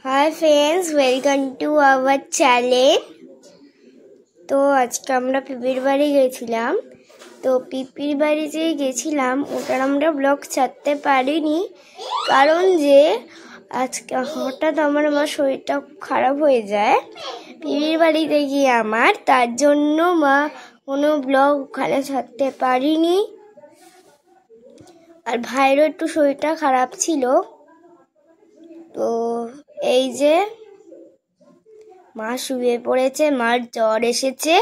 Hi friends, welcome to our channel. तो আজকে আমরা পিপির বাড়ি গেছিলাম। তো পিপির বাড়ি যে গেছিলাম ওটার আমরা ব্লগ ছাড়তে পারিনি, কারণ যে আজকে হঠাৎ আমার শরীরটা খারাপ হয়ে যায় পিপির বাড়িতে গিয়ে আমার, তার জন্য মা কোনো ব্লগ ওখানে ছাড়তে পারিনি। আর ভাইয়েরও একটু শরীরটা খারাপ ছিল। তো এই যে মা শুয়ে পড়েছে, মার জ্বর এসেছে,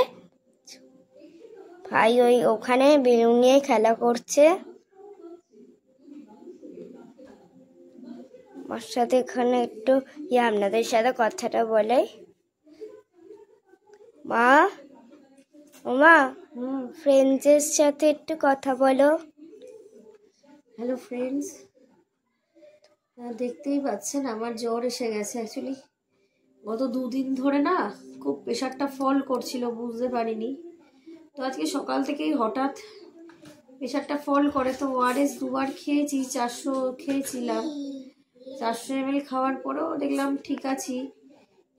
ভাই ওখানে বেলুন নিয়ে খেলা করছে। মার সাথে এখানে একটু আপনাদের সাথে কথাটা বলে। মা, ও মা, ফ্রেন্ডসের সাথে একটু কথা বলো। হ্যালো ফ্রেন্ডস, দেখতেই পাচ্ছেন আমার জ্বর এসে গেছে। অ্যাকচুয়ালি গত 2 দিন ধরে না খুব প্রেশারটা ফল করছিল, বুঝতে পারিনি। তো আজকে সকাল থেকেই হঠাৎ প্রেশারটা ফল করে। তো ওআরএস 2বার খেয়েছি, 400 খেয়েছিলাম। 400 ml খাওয়ার পরেও দেখলাম ঠিক আছি।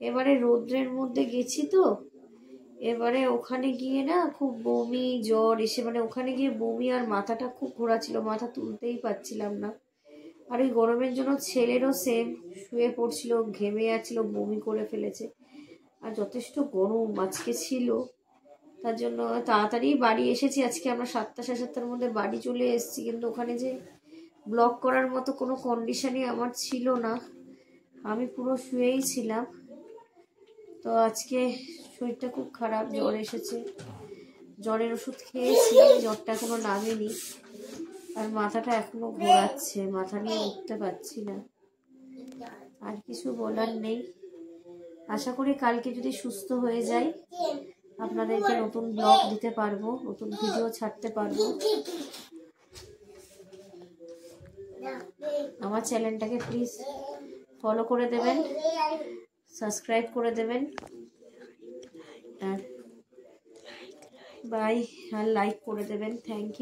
এবারে রৌদ্রের মধ্যে গেছি, তো এবারে ওখানে গিয়ে না খুব বমি জ্বর এসে, ওখানে গিয়ে বমি আর মাথাটা খুব ঘোরাচ্ছিল, মাথা তুলতেই পারছিলাম না। আর ওই গরমের জন্য ছেলেরও সেম, শুয়ে পড়ছিল, ঘেমে যাচ্ছিল, বমি করে ফেলেছে। আর যথেষ্ট গরম আজকে ছিল, তার জন্য তাড়াতাড়ি বাড়ি এসেছি। আজকে আমরা 7টা সাড়ে 7টার মধ্যে বাড়ি চলে এসেছি, কিন্তু ওখানে যে ব্লগ করার মতো কোনো কন্ডিশনই আমার ছিল না, আমি পুরো শুয়েই ছিলাম। তো আজকে শরীরটা খুব খারাপ, জ্বর এসেছে, জ্বরের ওষুধ খেয়েছি, জ্বরটা এখনো নামেনি। আর মাথাটা এখনো ঘোরাচ্ছে, মাথা নিয়ে উঠতে পারছি না। আর কিছু বলার নেই। আশা করি কালকে যদি সুস্থ হয়ে যাই আপনাদেরকে নতুন ব্লগ দিতে পারবো, নতুন ভিডিও ছাড়তে পারবো। আমার চ্যানেলটাকে প্লিজ ফলো করে দেবেন, সাবস্ক্রাইব করে দেবেন, আর বাই, আর লাইক করে দেবেন। Thank you.